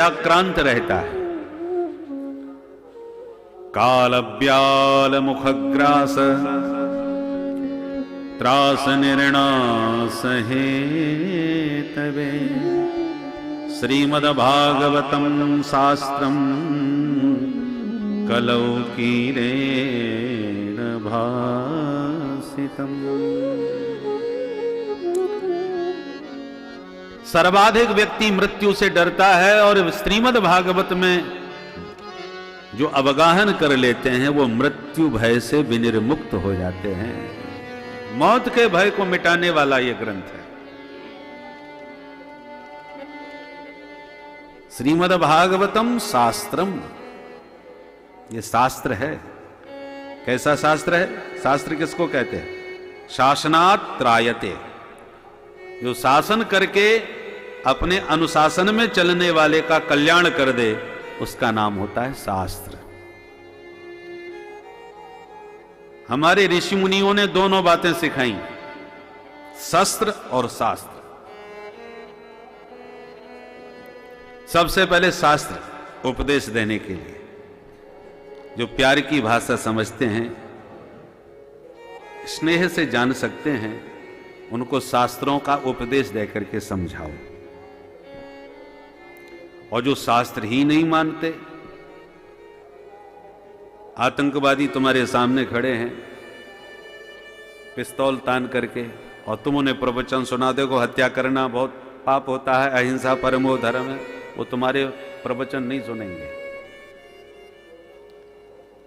आक्रांत रहता है। काल ब्याल मुखग्रास त्रास निर्णास हेतवे श्रीमद्भागवतम शास्त्रम कलौ कीरेण भासितम्। सर्वाधिक व्यक्ति मृत्यु से डरता है और श्रीमद् भागवत में जो अवगाहन कर लेते हैं वो मृत्यु भय से विनिर्मुक्त हो जाते हैं। मौत के भय को मिटाने वाला यह ग्रंथ है। श्रीमद् भागवतम शास्त्रम, ये शास्त्र है। कैसा शास्त्र है? शास्त्र किसको कहते हैं? शासनात् त्रायते, जो शासन करके अपने अनुशासन में चलने वाले का कल्याण कर दे, उसका नाम होता है शास्त्र। हमारे ऋषि मुनियों ने दोनों बातें सिखाई, शस्त्र और शास्त्र। सबसे पहले शास्त्र उपदेश देने के लिए, जो प्यार की भाषा समझते हैं, स्नेह से जान सकते हैं, उनको शास्त्रों का उपदेश देकर के समझाओ। और जो शास्त्र ही नहीं मानते, आतंकवादी तुम्हारे सामने खड़े हैं पिस्तौल तान करके, और तुम उन्हें प्रवचन सुना दो, हत्या करना बहुत पाप होता है, अहिंसा परमो धर्म है, वो तुम्हारे प्रवचन नहीं सुनेंगे।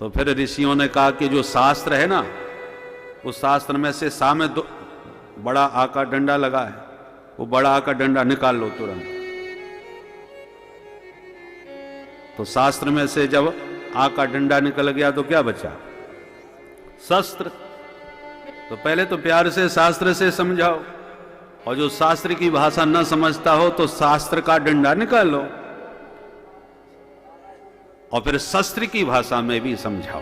तो फिर ऋषियों ने कहा कि जो शास्त्र है ना, उस शास्त्र में से सामने दो बड़ा आका डंडा लगा है, वो बड़ा आका डंडा निकाल लो तुरंत। तो शास्त्र में से जब आका डंडा निकल गया तो क्या बचा? शस्त्र। तो पहले तो प्यार से शास्त्र से समझाओ, और जो शास्त्र की भाषा न समझता हो तो शास्त्र का डंडा निकाल लो, और फिर शस्त्र की भाषा में भी समझाओ।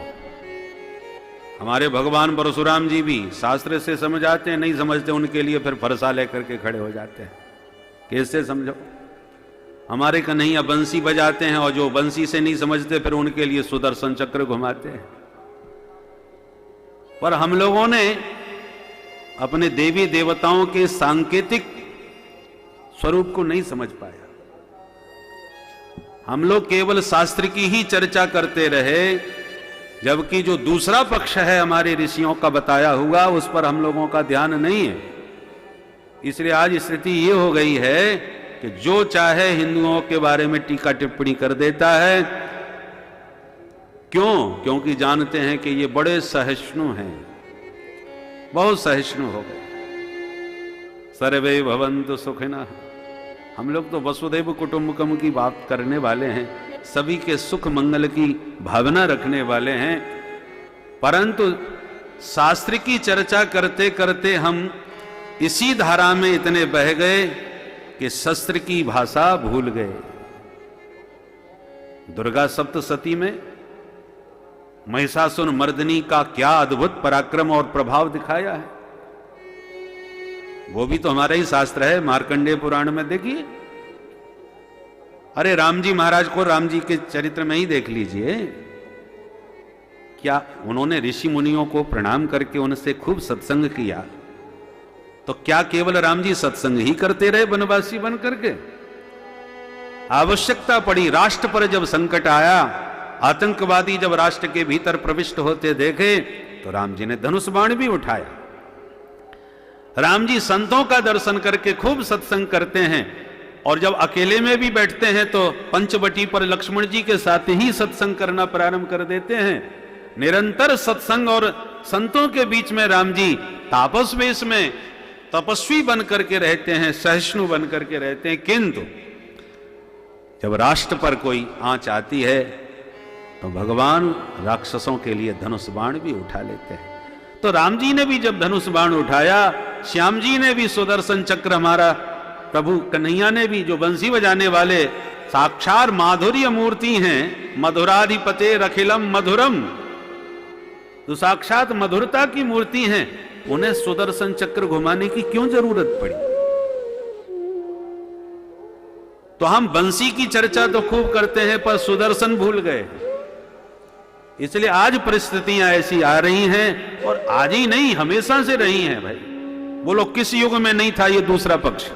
हमारे भगवान परशुराम जी भी शास्त्र से समझाते हैं, नहीं समझते उनके लिए फिर फरसा लेकर के खड़े हो जाते हैं, कैसे समझो। हमारे कन्हैया बंसी बजाते हैं, और जो बंसी से नहीं समझते फिर उनके लिए सुदर्शन चक्र घुमाते हैं। पर हम लोगों ने अपने देवी देवताओं के सांकेतिक स्वरूप को नहीं समझ पाया। हम लोग केवल शास्त्र की ही चर्चा करते रहे, जबकि जो दूसरा पक्ष है हमारे ऋषियों का बताया हुआ, उस पर हम लोगों का ध्यान नहीं है। इसलिए आज स्थिति ये हो गई है कि जो चाहे हिंदुओं के बारे में टीका टिप्पणी कर देता है। क्यों? क्योंकि जानते हैं कि ये बड़े सहिष्णु हैं, बहुत सहिष्णु हो गए। सर्वे भवन्तु सुखिनः। हम लोग तो वसुधैव कुटुंबकम की बात करने वाले हैं, सभी के सुख मंगल की भावना रखने वाले हैं, परंतु शास्त्र की चर्चा करते करते हम इसी धारा में इतने बह गए कि शस्त्र की भाषा भूल गए। दुर्गा सप्तशती में महिषासुर मर्दिनी का क्या अद्भुत पराक्रम और प्रभाव दिखाया है, वो भी तो हमारा ही शास्त्र है। मार्कंडेय पुराण में देखिए, अरे राम जी महाराज को राम जी के चरित्र में ही देख लीजिए, क्या उन्होंने ऋषि मुनियों को प्रणाम करके उनसे खूब सत्संग किया। तो क्या केवल राम जी सत्संग ही करते रहे वनवासी बन करके? आवश्यकता पड़ी, राष्ट्र पर जब संकट आया, आतंकवादी जब राष्ट्र के भीतर प्रविष्ट होते देखे, तो राम जी ने धनुष बाण भी उठाया। राम जी संतों का दर्शन करके खूब सत्संग करते हैं, और जब अकेले में भी बैठते हैं तो पंचवटी पर लक्ष्मण जी के साथ ही सत्संग करना प्रारंभ कर देते हैं। निरंतर सत्संग और संतों के बीच में राम जी तापस वेश में तपस्वी बन करके रहते हैं, सहिष्णु बन करके रहते हैं। किंतु जब राष्ट्र पर कोई आंच आती है तो भगवान राक्षसों के लिए धनुष बाण भी उठा लेते हैं। तो राम जी ने भी जब धनुष बाण उठाया, श्याम जी ने भी सुदर्शन चक्र, हमारा प्रभु कन्हैया ने भी, जो बंसी बजाने वाले साक्षात माधुर्य मूर्ति हैं, मधुराधिपते अखिलम मधुरम, जो साक्षात मधुरता की मूर्ति हैं, उन्हें सुदर्शन चक्र घुमाने की क्यों जरूरत पड़ी? तो हम बंसी की चर्चा तो खूब करते हैं पर सुदर्शन भूल गए। इसलिए आज परिस्थितियां ऐसी आ रही हैं, और आज ही नहीं हमेशा से रही हैं भाई। बोलो किस युग में नहीं था ये दूसरा पक्ष?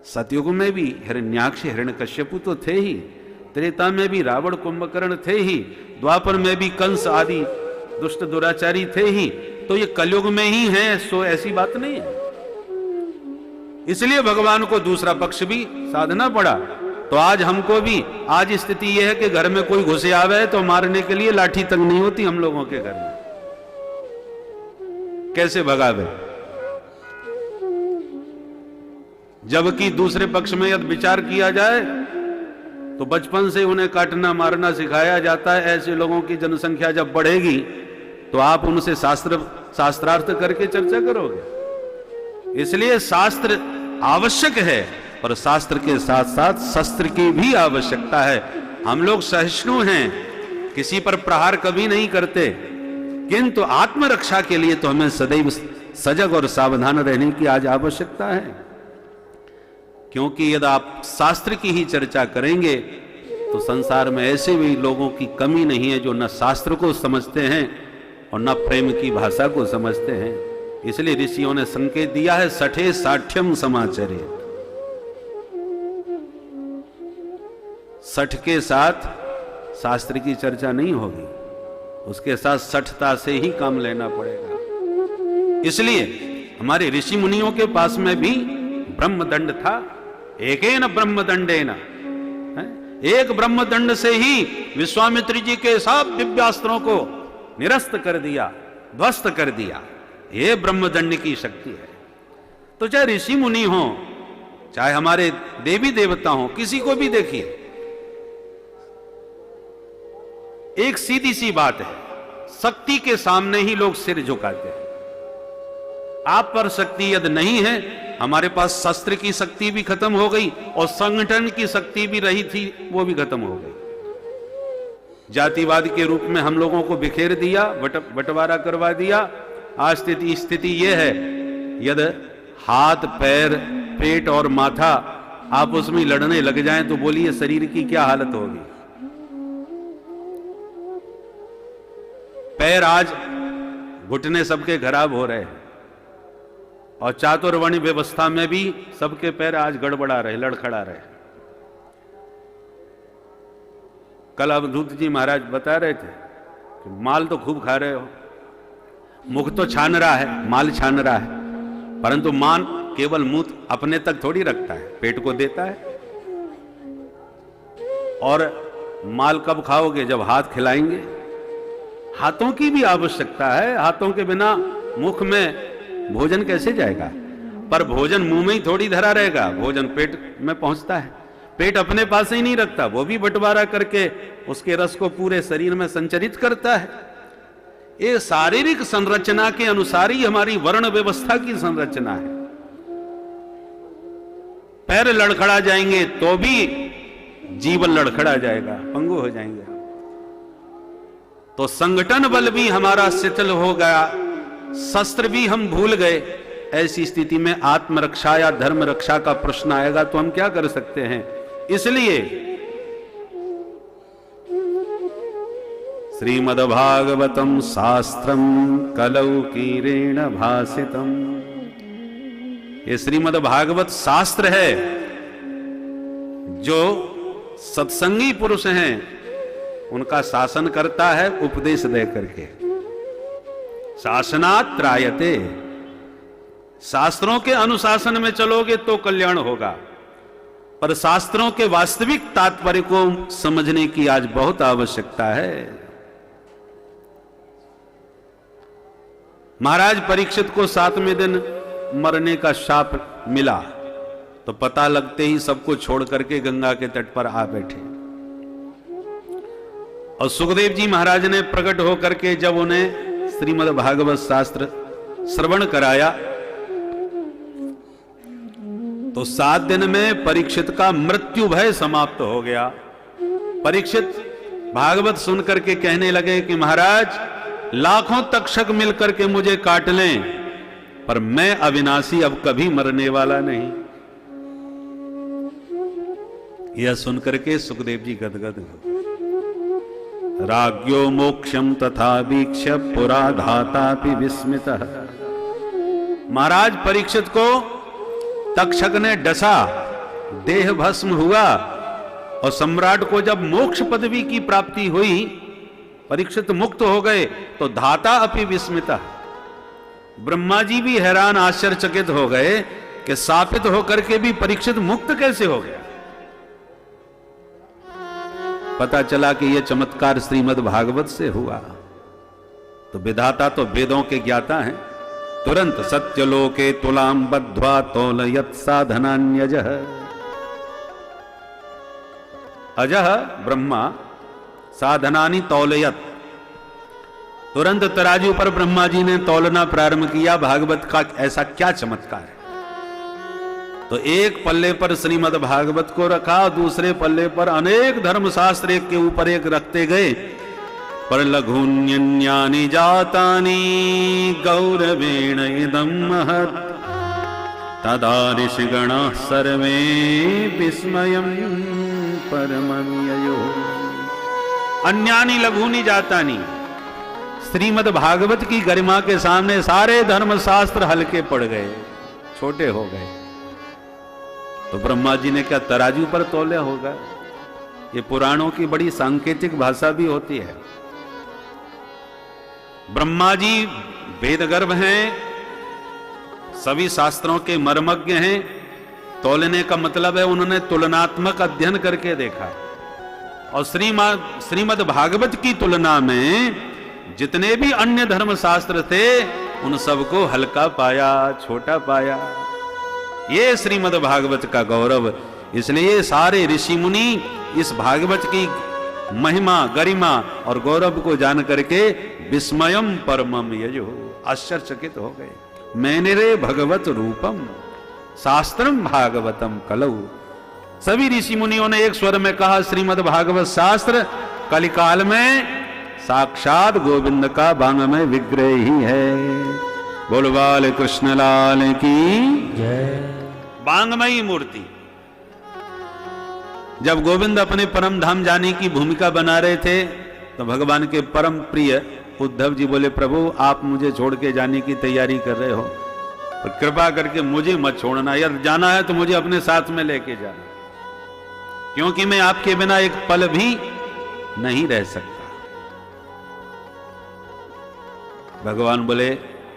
सतयुग में भी हिरण्याक्ष हिरण्यकश्यपु तो थे ही, त्रेता में भी रावण कुंभकर्ण थे ही, द्वापर में भी कंस आदि दुष्ट दुराचारी थे ही, तो ये कलयुग में ही है, सो ऐसी बात नहीं है। इसलिए भगवान को दूसरा पक्ष भी साधना पड़ा। तो आज हमको भी आज स्थिति यह है कि घर में कोई घुसे आवे तो मारने के लिए लाठी तक नहीं होती हम लोगों के घर में। कैसे भगावे? जबकि दूसरे पक्ष में यदि विचार किया जाए तो बचपन से उन्हें काटना मारना सिखाया जाता है। ऐसे लोगों की जनसंख्या जब बढ़ेगी तो आप उनसे शास्त्रार्थ करके चर्चा करोगे। इसलिए शास्त्र आवश्यक है, पर शास्त्र के साथ साथ शस्त्र की भी आवश्यकता है। हम लोग सहिष्णु हैं, किसी पर प्रहार कभी नहीं करते, किंतु आत्मरक्षा के लिए तो हमें सदैव सजग और सावधान रहने की आज आवश्यकता है। क्योंकि यदि आप शास्त्र की ही चर्चा करेंगे तो संसार में ऐसे भी लोगों की कमी नहीं है जो न शास्त्र को समझते हैं और न प्रेम की भाषा को समझते हैं। इसलिए ऋषियों ने संकेत दिया है, सठे साठ्यम समाचरे। सठ के साथ शास्त्र की चर्चा नहीं होगी, उसके साथ सठता से ही काम लेना पड़ेगा। इसलिए हमारे ऋषि मुनियों के पास में भी ब्रह्मदंड था। एकेन ब्रह्मदंडेन, एक ब्रह्मदंड से ही विश्वामित्र जी के सब दिव्यास्त्रों को निरस्त कर दिया, ध्वस्त कर दिया। ये ब्रह्मदंड की शक्ति है। तो चाहे ऋषि मुनि हो, चाहे हमारे देवी देवता हो, किसी को भी देखिए, एक सीधी सी बात है, शक्ति के सामने ही लोग सिर झुकाते हैं। आप पर शक्ति यदि नहीं है, हमारे पास शस्त्र की शक्ति भी खत्म हो गई और संगठन की शक्ति भी रही थी, वो भी खत्म हो गई। जातिवाद के रूप में हम लोगों को बिखेर दिया, बंटवारा करवा दिया। आज स्थिति यह है, यदि हाथ पैर पेट और माथा आप उसमें लड़ने लग जाएं तो बोलिए शरीर की क्या हालत होगी। पैर आज घुटने सबके खराब हो रहे हैं, और चातुर्वर्णी व्यवस्था में भी सबके पैर आज गड़बड़ा रहे, लड़खड़ा रहे। कल अवधूत जी महाराज बता रहे थे कि माल तो खूब खा रहे हो, मुख तो छान रहा है, माल छान रहा है, परंतु मान केवल मुंह अपने तक थोड़ी रखता है, पेट को देता है। और माल कब खाओगे? जब हाथ खिलाएंगे। हाथों की भी आवश्यकता है, हाथों के बिना मुख में भोजन कैसे जाएगा? पर भोजन मुंह में ही थोड़ी धरा रहेगा, भोजन पेट में पहुंचता है। पेट अपने पास ही नहीं रखता, वो भी बंटवारा करके उसके रस को पूरे शरीर में संचरित करता है। ये शारीरिक संरचना के अनुसार ही हमारी वर्ण व्यवस्था की संरचना है। पैर लड़खड़ा जाएंगे तो भी जीवन लड़खड़ा जाएगा, पंगु हो जाएंगे। तो संगठन बल भी हमारा शिथिल हो गया, शस्त्र भी हम भूल गए। ऐसी स्थिति में आत्मरक्षा या धर्म रक्षा का प्रश्न आएगा तो हम क्या कर सकते हैं? इसलिए श्रीमद्भागवतम शास्त्रम कलौकीरेण भासितम। ये श्रीमद्भागवत शास्त्र है जो सत्संगी पुरुष हैं उनका शासन करता है उपदेश दे करके। शासनात् त्रायते, शास्त्रों के अनुशासन में चलोगे तो कल्याण होगा, पर शास्त्रों के वास्तविक तात्पर्य को समझने की आज बहुत आवश्यकता है। महाराज परीक्षित को 7वें दिन मरने का शाप मिला तो पता लगते ही सबको छोड़ करके गंगा के तट पर आ बैठे। और सुखदेव जी महाराज ने प्रकट होकर के जब उन्हें श्रीमद् भागवत शास्त्र श्रवण कराया तो 7 दिन में परीक्षित का मृत्यु भय समाप्त हो गया। परीक्षित भागवत सुनकर के कहने लगे कि महाराज लाखों तक्षक मिलकर के मुझे काट लें, पर मैं अविनाशी अब कभी मरने वाला नहीं। यह सुनकर के सुखदेव जी गदगद हो। राज्ञो मोक्षम तथा वीक्ष्य पुरा धातापि विस्मितः। महाराज परीक्षित को तक्षक ने डसा, देह भस्म हुआ, और सम्राट को जब मोक्ष पदवी की प्राप्ति हुई, परीक्षित मुक्त हो गए, तो धाता अपि विस्मितः। ब्रह्मा जी भी हैरान आश्चर्यचकित हो गए कि शापित होकर के भी परीक्षित मुक्त कैसे हो गया। पता चला कि यह चमत्कार श्रीमद् भागवत से हुआ। तो विधाता तो वेदों के ज्ञाता हैं। तुरंत सत्यलोके तुलाम बद्ध्वा तोलयत् साधनान्यजः। अजः ब्रह्मा साधनानि तौलयत्। तुरंत तराजू पर ब्रह्मा जी ने तौलना प्रारंभ किया। भागवत का ऐसा क्या चमत्कार है। तो एक पल्ले पर श्रीमद् भागवत को रखा, दूसरे पल्ले पर अनेक धर्मशास्त्र एक के ऊपर एक रखते गए। पर लघुन्यन्यानि जातानि गौरवेण इदं महत् तदा ऋषिगणाः सर्वे विस्मयं परमं ययो। अन्यानि लघूनि जातानि। श्रीमद् भागवत की गरिमा के सामने सारे धर्मशास्त्र हल्के पड़ गए, छोटे हो गए। तो ब्रह्मा जी ने क्या तराजू पर तौला होगा। ये पुराणों की बड़ी सांकेतिक भाषा भी होती है। ब्रह्मा जी वेदगर्भ हैं, सभी शास्त्रों के मर्मज्ञ हैं। तौलने का मतलब है उन्होंने तुलनात्मक अध्ययन करके देखा, और श्रीमद् भागवत की तुलना में जितने भी अन्य धर्मशास्त्र थे उन सबको हल्का पाया, छोटा पाया। ये श्रीमद् भागवत का गौरव। इसलिए सारे ऋषि मुनि इस भागवत की महिमा, गरिमा और गौरव को जान करके विस्मयम परमम यजो, आश्चर्यचकित हो गए। मैंने रे भगवत रूपम शास्त्रम भागवतम कलऊ। सभी ऋषि मुनियों ने एक स्वर में कहा, श्रीमद् भागवत शास्त्र कलिकाल में साक्षात गोविंद का बांगमय विग्रह ही है। बोल बाल कृष्ण लाल की जय। बांगमयी मूर्ति। जब गोविंद अपने परम धाम जाने की भूमिका बना रहे थे, तो भगवान के परम प्रिय उद्धव जी बोले, प्रभु आप मुझे छोड़ के जाने की तैयारी कर रहे हो, तो कृपा करके मुझे मत छोड़ना। यदि जाना है तो मुझे अपने साथ में लेके जाना, क्योंकि मैं आपके बिना एक पल भी नहीं रह सकता। भगवान बोले,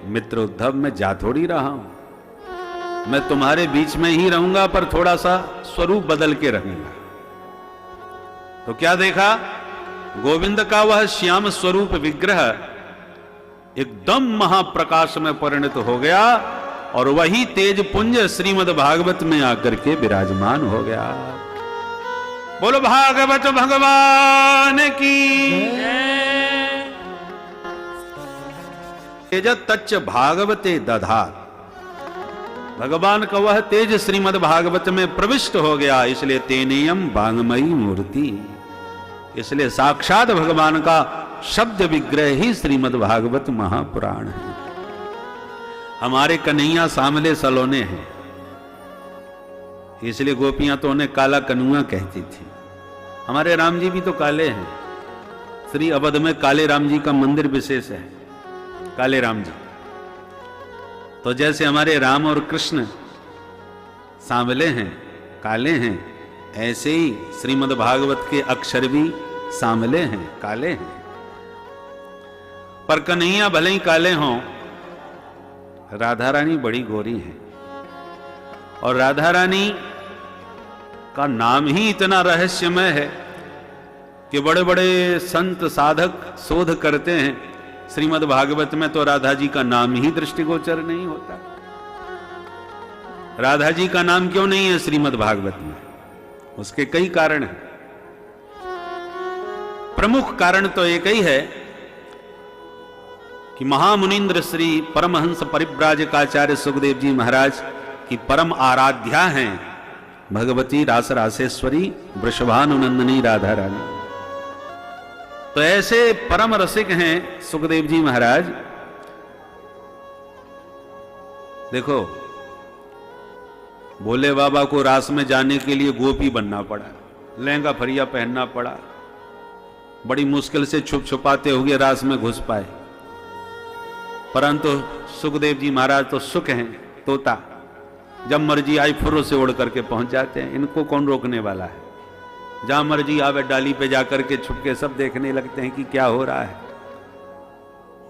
मित्र उद्धव मैं जा थोड़ी रहा हूं, मैं तुम्हारे बीच में ही रहूंगा, पर थोड़ा सा स्वरूप बदल के रहूंगा। तो क्या देखा, गोविंद का वह श्याम स्वरूप विग्रह एकदम महाप्रकाश में परिणत हो गया, और वही तेज पुंज श्रीमद् भागवत में आकर के विराजमान हो गया। बोलो भागवत भगवान की। तेज तच्च भागवते दधात। भगवान का वह तेज श्रीमद् भागवत में प्रविष्ट हो गया, इसलिए तेनेयम बांगमयी मूर्ति। इसलिए साक्षात भगवान का शब्द विग्रह ही श्रीमद् भागवत महापुराण है। हमारे कन्हैया सांवले सलोने हैं, इसलिए गोपियां तो उन्हें काला कनुआ कहती थी। हमारे राम जी भी तो काले हैं। श्री अवध में काले राम जी का मंदिर विशेष है, काले राम जी। तो जैसे हमारे राम और कृष्ण सांवले हैं, काले हैं, ऐसे ही श्रीमद् भागवत के अक्षर भी सांवले हैं, काले हैं। पर कन्हैया भले ही काले हों, राधा रानी बड़ी गोरी है। और राधा रानी का नाम ही इतना रहस्यमय है कि बड़े बड़े संत साधक शोध करते हैं। श्रीमद् भागवत में तो राधा जी का नाम ही दृष्टिगोचर नहीं होता। राधा जी का नाम क्यों नहीं है श्रीमद् भागवत में? उसके कई कारण हैं। प्रमुख कारण तो एक ही है कि महामुनीन्द्र श्री परमहंस परिव्राजकाचार्य सुखदेव जी महाराज की परम आराध्या हैं भगवती रास रासेश्वरी वृषभानुनंदिनी राधा रानी। तो ऐसे परम रसिक हैं सुखदेव जी महाराज। देखो, भोले बाबा को रास में जाने के लिए गोपी बनना पड़ा। लहंगा फरिया पहनना पड़ा, बड़ी मुश्किल से छुप छुपाते हुए रास में घुस पाए। परंतु सुखदेव जी महाराज तो सुख हैं तोता, जब मर्जी आई फुर्र से उड़ करके पहुंच जाते हैं। इनको कौन रोकने वाला है? जहां मर्जी आवे डाली पे जाकर के छुपके सब देखने लगते हैं कि क्या हो रहा है।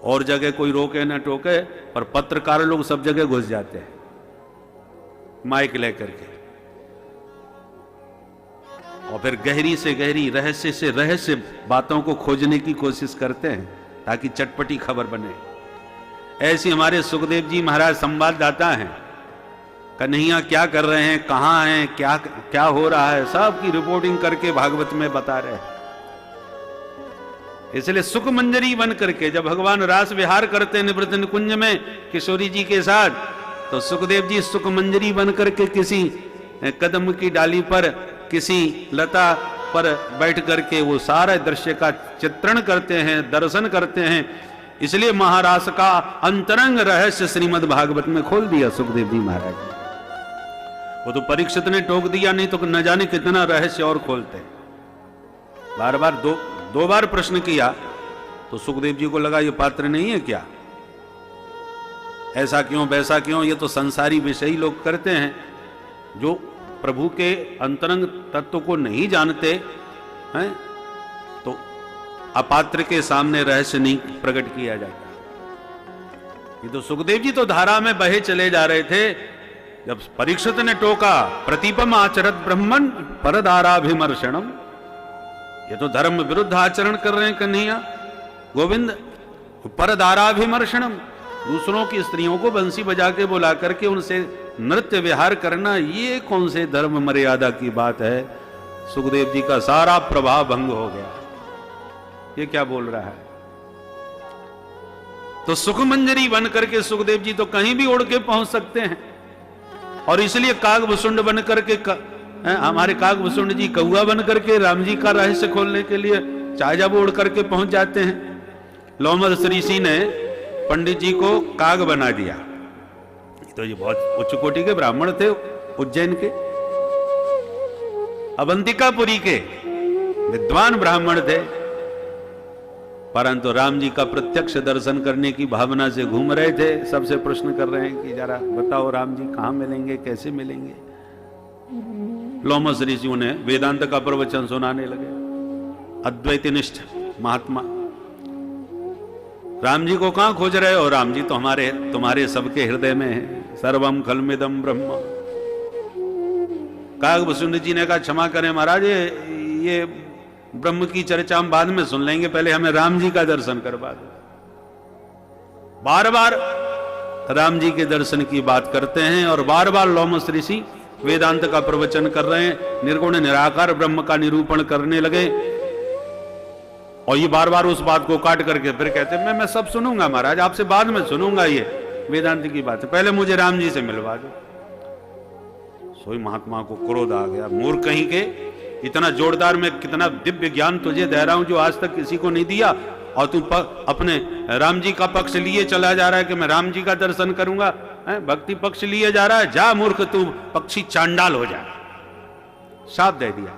और जगह कोई रोके ना टोके, पर पत्रकार लोग सब जगह घुस जाते हैं माइक लेकर के, और फिर गहरी से गहरी, रहस्य से रहस्य बातों को खोजने की कोशिश करते हैं ताकि चटपटी खबर बने। ऐसी हमारे सुखदेव जी महाराज संवाददाता हैं। कन्हैया क्या कर रहे हैं, कहां हैं, क्या क्या हो रहा है, सब की रिपोर्टिंग करके भागवत में बता रहे हैं। इसलिए सुख मंजरी बन करके जब भगवान रास विहार करते हैं निवृत्त निकुंज में किशोरी जी के साथ, तो सुखदेव जी सुख मंजरी बन करके किसी कदम की डाली पर, किसी लता पर बैठ करके वो सारा दृश्य का चित्रण करते हैं, दर्शन करते हैं। इसलिए महारास का अंतरंग रहस्य श्रीमद् भागवत में खोल दिया सुखदेव जी महाराज। वो तो परीक्षित ने टोक दिया, नहीं तो न जाने कितना रहस्य और खोलते। बार बार दो बार प्रश्न किया तो सुखदेव जी को लगा ये पात्र नहीं है क्या, ऐसा क्यों वैसा क्यों। ये तो संसारी विषयी लोग करते हैं, जो प्रभु के अंतरंग तत्व को नहीं जानते हैं, तो अपात्र के सामने रहस्य नहीं प्रकट किया जाता। ये तो सुखदेव जी तो धारा में बहे चले जा रहे थे। जब परीक्षित ने टोका, प्रतिपम आचरत ब्रह्मन परदाराभिमर्शनम, ये तो धर्म विरुद्ध आचरण कर रहे हैं कन्हैया गोविंद। परदाराभिमर्शनम, दूसरों की स्त्रियों को बंसी बजा के बुला करके उनसे नृत्य विहार करना, ये कौन से धर्म मर्यादा की बात है। सुखदेव जी का सारा प्रभाव भंग हो गया। ये क्या बोल रहा है। तो सुख मंजरी बन करके सुखदेव जी तो कहीं भी उड़ के पहुंच सकते हैं, और इसलिए कागभुसुंड बन करके हमारे कागभुसुंड जी कौआ बन करके राम जी का रहस्य खोलने के लिए चाहे जब उड़ करके पहुंच जाते हैं। लोमस ऋषि ने पंडित जी को काग बना दिया। तो ये बहुत उच्च कोटि के ब्राह्मण थे, उज्जैन के अवंतिकापुरी के विद्वान ब्राह्मण थे, परंतु राम जी का प्रत्यक्ष दर्शन करने की भावना से घूम रहे थे। सबसे प्रश्न कर रहे हैं कि जरा बताओ राम जी कहां मिलेंगे, कैसे मिलेंगे। लोमस ऋषि उन्हें वेदांत का प्रवचन सुनाने लगे। अद्वैतनिष्ठ महात्मा, राम जी को कहां खोज रहे हो, राम जी तो तुम्हारे सबके हृदय में है। सर्वम खलमिदम ब्रह्म। कागभुसुंड जी ने कहा क्षमा करें महाराज, ये ब्रह्म की चर्चा हम बाद में सुन लेंगे, पहले हमें राम जी का दर्शन करवा दो। बार बार राम जी के दर्शन की बात करते हैं, और बार बार लोमस ऋषि वेदांत का प्रवचन कर रहे हैं, निर्गुण निराकार ब्रह्म का निरूपण करने लगे। और ये बार बार उस बात को काट करके फिर कहते हैं मैं सब सुनूंगा महाराज, आपसे बाद में सुनूंगा, ये वेदांत की बात है, पहले मुझे राम जी से मिलवा दो। सोई महात्मा को क्रोध आ गया, मूर्ख कहीं के, इतना जोरदार मैं कितना दिव्य ज्ञान तुझे दे रहा हूं जो आज तक किसी को नहीं दिया, और तू अपने राम जी का पक्ष लिए चला जा रहा है कि मैं राम जी का दर्शन करूंगा, भक्ति पक्ष लिए जा रहा है। जा मूर्ख, तू पक्षी चांडाल हो जा, शाप दे दिया।